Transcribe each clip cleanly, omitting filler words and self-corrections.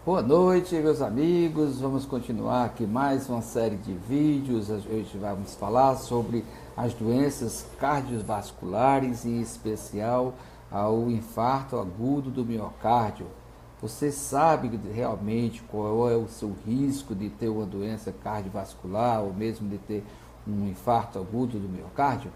Boa noite, meus amigos. Vamos continuar aqui mais uma série de vídeos. Hoje vamos falar sobre as doenças cardiovasculares, em especial ao infarto agudo do miocárdio. Você sabe realmente qual é o seu risco de ter uma doença cardiovascular ou mesmo de ter um infarto agudo do miocárdio?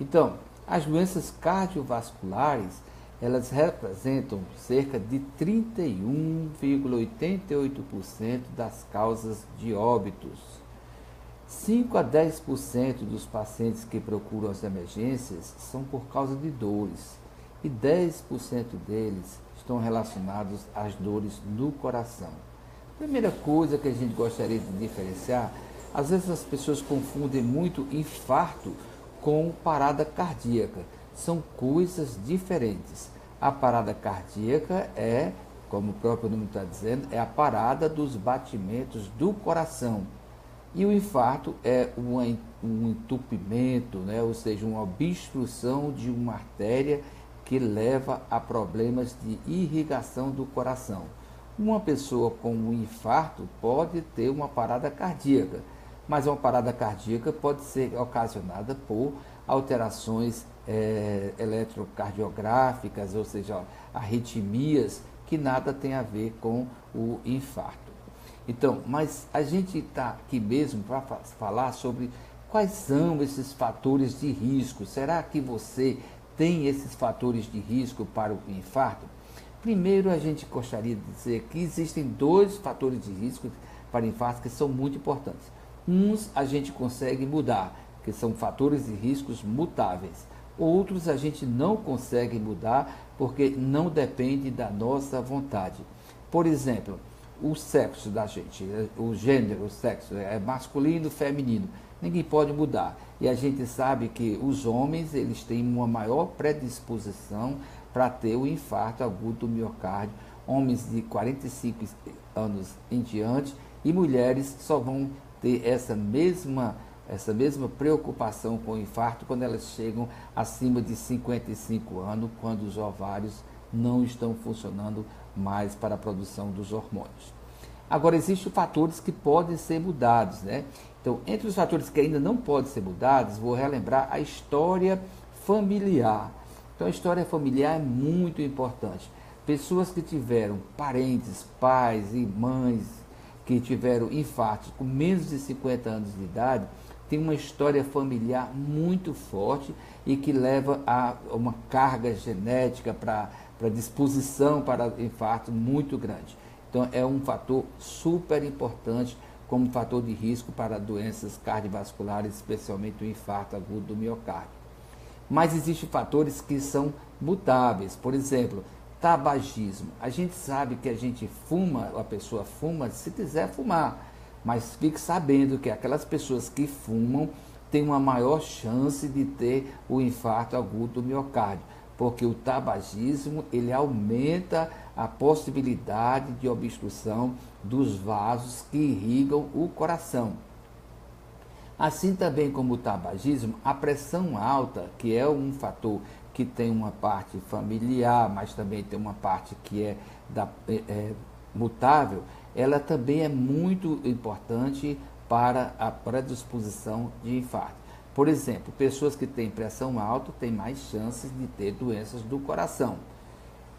Então, as doenças cardiovasculares, elas representam cerca de 31,88% das causas de óbitos. 5 a 10% dos pacientes que procuram as emergências são por causa de dores e 10% deles estão relacionados às dores no coração. Primeira coisa que a gente gostaria de diferenciar, às vezes as pessoas confundem muito infarto com parada cardíaca. São coisas diferentes. A parada cardíaca é, como o próprio nome está dizendo, é a parada dos batimentos do coração. E o infarto é um entupimento, né? Ou seja, uma obstrução de uma artéria que leva a problemas de irrigação do coração. Uma pessoa com um infarto pode ter uma parada cardíaca, mas uma parada cardíaca pode ser ocasionada por alterações eletrocardiográficas, ou seja, arritmias, que nada tem a ver com o infarto. Então, mas a gente está aqui mesmo para falar sobre quais são esses fatores de risco. Será que você tem esses fatores de risco para o infarto? Primeiro, a gente gostaria de dizer que existem dois fatores de risco para o infarto que são muito importantes. Uns a gente consegue mudar, que são fatores de riscos mutáveis. Outros a gente não consegue mudar porque não depende da nossa vontade. Por exemplo, o sexo da gente, o gênero, o sexo, é masculino, feminino. Ninguém pode mudar. E a gente sabe que os homens, eles têm uma maior predisposição para ter o infarto agudo do miocárdio. Homens de 45 anos em diante e mulheres só vão ter essa mesma preocupação com o infarto quando elas chegam acima de 55 anos, quando os ovários não estão funcionando mais para a produção dos hormônios. Agora, existem fatores que podem ser mudados, né? Então, entre os fatores que ainda não podem ser mudados, vou relembrar a história familiar. Então, a história familiar é muito importante. Pessoas que tiveram parentes, pais e mães que tiveram infartos com menos de 50 anos de idade, tem uma história familiar muito forte e que leva a uma carga genética para disposição para infarto muito grande. Então, é um fator super importante como fator de risco para doenças cardiovasculares, especialmente o infarto agudo do miocárdio. Mas existem fatores que são mutáveis. Por exemplo, tabagismo. A gente sabe que a gente fuma, a pessoa fuma se quiser fumar. Mas fique sabendo que aquelas pessoas que fumam têm uma maior chance de ter o infarto agudo do miocárdio, porque o tabagismo ele aumenta a possibilidade de obstrução dos vasos que irrigam o coração. Assim também como o tabagismo, a pressão alta, que é um fator que tem uma parte familiar, mas também tem uma parte que é mutável, ela também é muito importante para a predisposição de infarto. Por exemplo, pessoas que têm pressão alta têm mais chances de ter doenças do coração.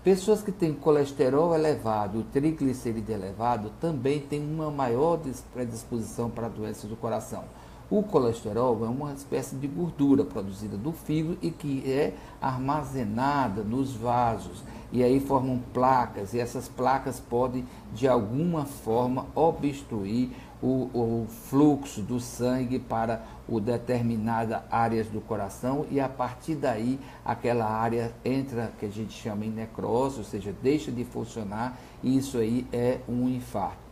Pessoas que têm colesterol elevado, triglicerídeo elevado, também têm uma maior predisposição para doenças do coração. O colesterol é uma espécie de gordura produzida do fígado e que é armazenada nos vasos. E aí formam placas, e essas placas podem, de alguma forma, obstruir o fluxo do sangue para determinadas áreas do coração, e a partir daí aquela área entra, que a gente chama em necrose, ou seja, deixa de funcionar, e isso aí é um infarto.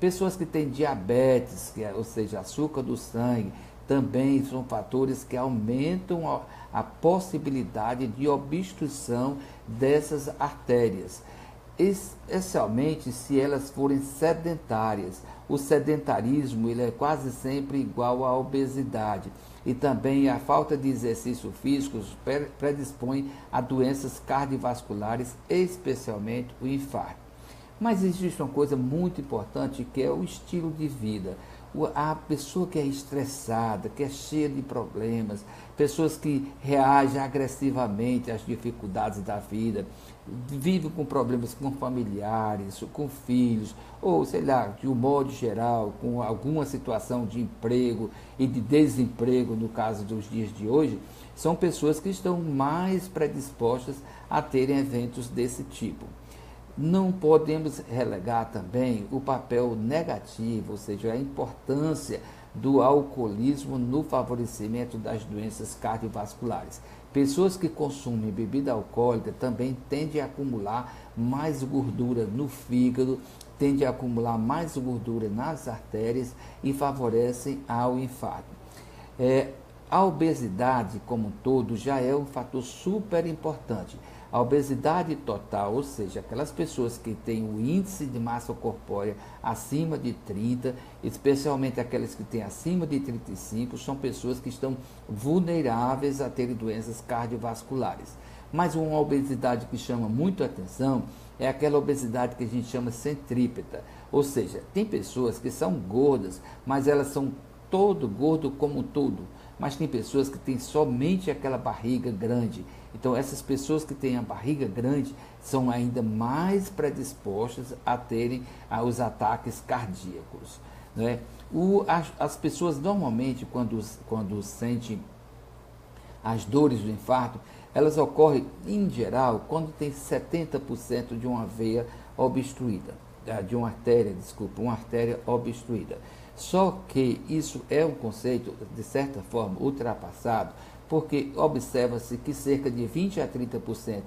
Pessoas que têm diabetes, ou seja, açúcar do sangue, também são fatores que aumentam a possibilidade de obstrução dessas artérias, especialmente se elas forem sedentárias. O sedentarismo ele é quase sempre igual à obesidade, e também a falta de exercício físico predispõe a doenças cardiovasculares, especialmente o infarto. Mas existe uma coisa muito importante que é o estilo de vida. A pessoa que é estressada, que é cheia de problemas, pessoas que reagem agressivamente às dificuldades da vida, vivem com problemas com familiares, com filhos, ou sei lá, de um modo geral, com alguma situação de emprego e de desemprego, no caso dos dias de hoje, são pessoas que estão mais predispostas a terem eventos desse tipo. Não podemos relegar também o papel negativo, ou seja, a importância do alcoolismo no favorecimento das doenças cardiovasculares. Pessoas que consumem bebida alcoólica também tendem a acumular mais gordura no fígado, tendem a acumular mais gordura nas artérias e favorecem ao infarto. A obesidade como um todo já é um fator super importante. A obesidade total, ou seja, aquelas pessoas que têm o índice de massa corpórea acima de 30, especialmente aquelas que têm acima de 35, são pessoas que estão vulneráveis a terem doenças cardiovasculares. Mas uma obesidade que chama muito a atenção é aquela obesidade que a gente chama centrípeta, ou seja, tem pessoas que são gordas, mas elas são todo gordo como tudo. Mas tem pessoas que têm somente aquela barriga grande. Então, essas pessoas que têm a barriga grande são ainda mais predispostas a terem os ataques cardíacos. Né? As pessoas, normalmente, quando sentem as dores do infarto, elas ocorrem, em geral, quando tem 70% de uma veia obstruída, de uma artéria obstruída. Só que isso é um conceito, de certa forma, ultrapassado, porque observa-se que cerca de 20 a 30%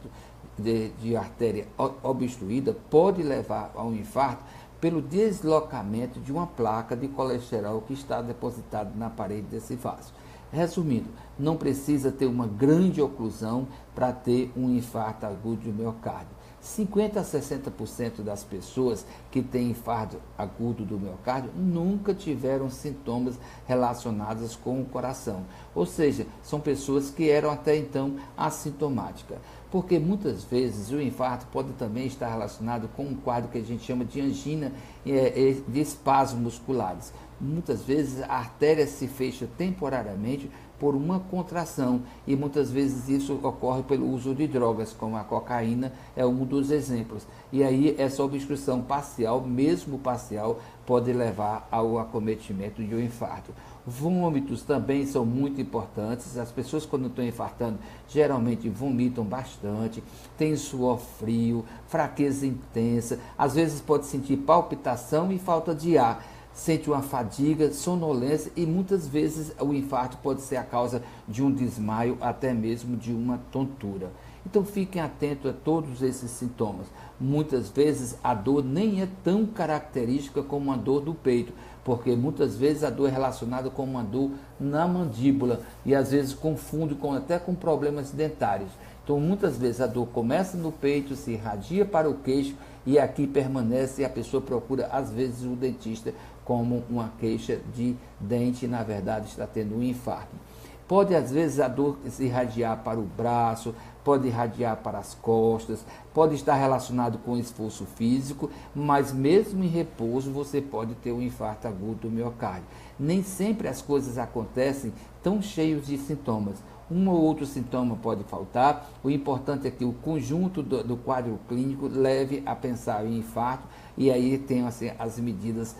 de artéria obstruída pode levar a um infarto pelo deslocamento de uma placa de colesterol que está depositada na parede desse vaso. Resumindo, não precisa ter uma grande oclusão para ter um infarto agudo do miocárdio. 50 a 60% das pessoas que têm infarto agudo do miocárdio nunca tiveram sintomas relacionados com o coração. Ou seja, são pessoas que eram até então assintomáticas. Porque muitas vezes o infarto pode também estar relacionado com um quadro que a gente chama de angina de espasmos musculares. Muitas vezes a artéria se fecha temporariamente por uma contração e muitas vezes isso ocorre pelo uso de drogas, como a cocaína é um dos exemplos. E aí essa obstrução parcial, mesmo parcial, pode levar ao acometimento de um infarto. Vômitos também são muito importantes. As pessoas quando estão infartando geralmente vomitam bastante, tem suor frio, fraqueza intensa, às vezes pode sentir palpitação e falta de ar. Sente uma fadiga, sonolência e muitas vezes o infarto pode ser a causa de um desmaio, até mesmo de uma tontura. Então fiquem atentos a todos esses sintomas. Muitas vezes a dor nem é tão característica como a dor do peito, porque muitas vezes a dor é relacionada com uma dor na mandíbula e às vezes confunde até com problemas dentários. Então muitas vezes a dor começa no peito, se irradia para o queixo e aqui permanece e a pessoa procura às vezes o dentista como uma queixa de dente e na verdade está tendo um infarto. Pode às vezes a dor se irradiar para o braço, pode irradiar para as costas, pode estar relacionado com esforço físico, mas mesmo em repouso você pode ter um infarto agudo do miocárdio. Nem sempre as coisas acontecem tão cheios de sintomas. Um ou outro sintoma pode faltar, o importante é que o conjunto do quadro clínico leve a pensar em infarto e aí tem assim, as medidas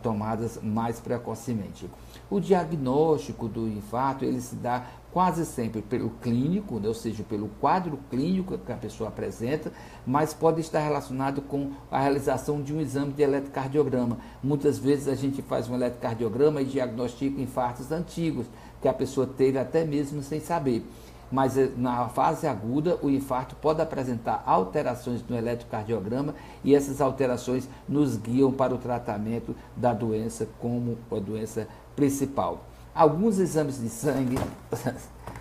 tomadas mais precocemente. O diagnóstico do infarto ele se dá quase sempre pelo clínico, né, ou seja, pelo quadro clínico que a pessoa apresenta, mas pode estar relacionado com a realização de um exame de eletrocardiograma. Muitas vezes a gente faz um eletrocardiograma e diagnostica infartos antigos, que a pessoa teve até mesmo sem saber. Mas na fase aguda, o infarto pode apresentar alterações no eletrocardiograma e essas alterações nos guiam para o tratamento da doença como a doença principal. Alguns exames de sangue,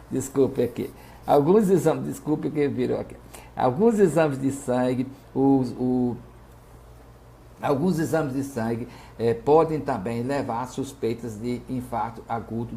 desculpe aqui, alguns exames de sangue, alguns exames de sangue podem também levar a suspeitas de infarto agudo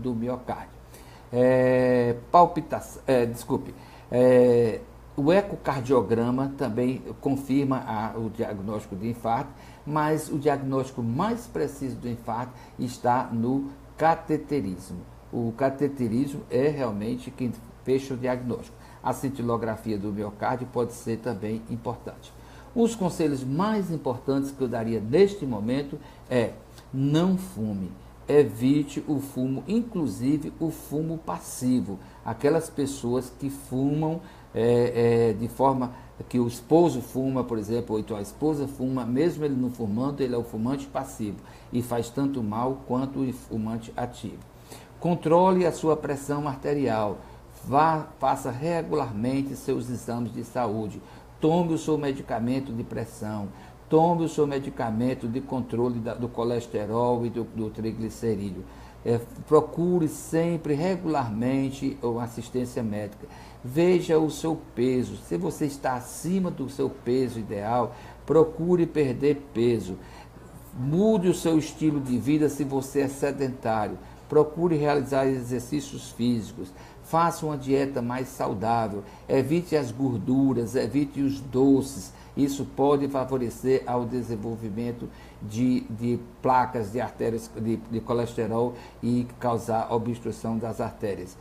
O ecocardiograma também confirma o diagnóstico de infarto, mas o diagnóstico mais preciso do infarto está no cateterismo. O cateterismo é realmente quem fecha o diagnóstico. A cintilografia do miocárdio pode ser também importante. Os conselhos mais importantes que eu daria neste momento é: não fume. Evite o fumo, inclusive o fumo passivo. Aquelas pessoas que fumam de forma que o esposo fuma, por exemplo, ou então a esposa fuma, mesmo ele não fumando, ele é o fumante passivo e faz tanto mal quanto o fumante ativo. Controle a sua pressão arterial. Faça regularmente seus exames de saúde. Tome o seu medicamento de pressão. Tome o seu medicamento de controle do colesterol e do triglicerídeo. Procure sempre, regularmente, uma assistência médica. Veja o seu peso. Se você está acima do seu peso ideal, procure perder peso. Mude o seu estilo de vida se você é sedentário. Procure realizar exercícios físicos. Faça uma dieta mais saudável. Evite as gorduras, evite os doces. Isso pode favorecer ao desenvolvimento de placas de artérias, de colesterol e causar obstrução das artérias.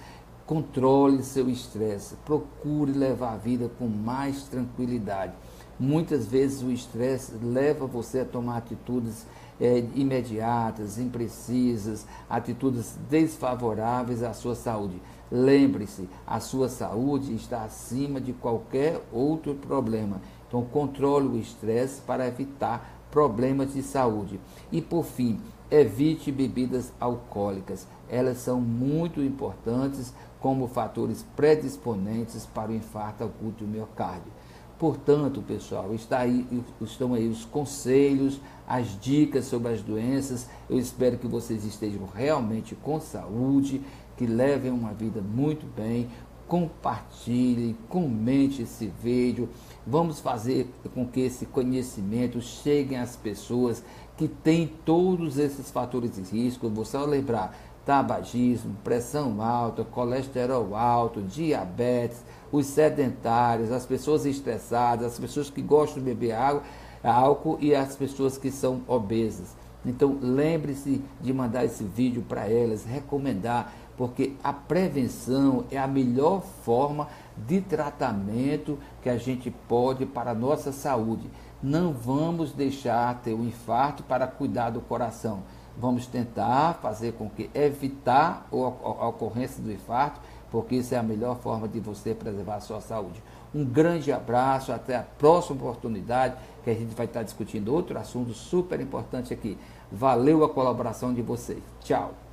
Controle seu estresse. Procure levar a vida com mais tranquilidade. Muitas vezes o estresse leva você a tomar atitudes imediatas, imprecisas, atitudes desfavoráveis à sua saúde. Lembre-se, a sua saúde está acima de qualquer outro problema. Então, controle o estresse para evitar problemas de saúde. E, por fim, evite bebidas alcoólicas. Elas são muito importantes como fatores predisponentes para o infarto agudo do miocárdio. Portanto, pessoal, estão aí os conselhos, as dicas sobre as doenças. Eu espero que vocês estejam realmente com saúde, que levem uma vida muito bem. Compartilhem, comente esse vídeo. Vamos fazer com que esse conhecimento chegue às pessoas que têm todos esses fatores de risco. Vou só lembrar: tabagismo, pressão alta, colesterol alto, diabetes, os sedentários, as pessoas estressadas, as pessoas que gostam de beber álcool e as pessoas que são obesas. Então, lembre-se de mandar esse vídeo para elas, recomendar, porque a prevenção é a melhor forma de tratamento que a gente pode para a nossa saúde. Não vamos deixar ter um infarto para cuidar do coração. Vamos tentar fazer com que evitar a ocorrência do infarto, porque isso é a melhor forma de você preservar a sua saúde. Um grande abraço, até a próxima oportunidade, que a gente vai estar discutindo outro assunto super importante aqui. Valeu a colaboração de vocês. Tchau.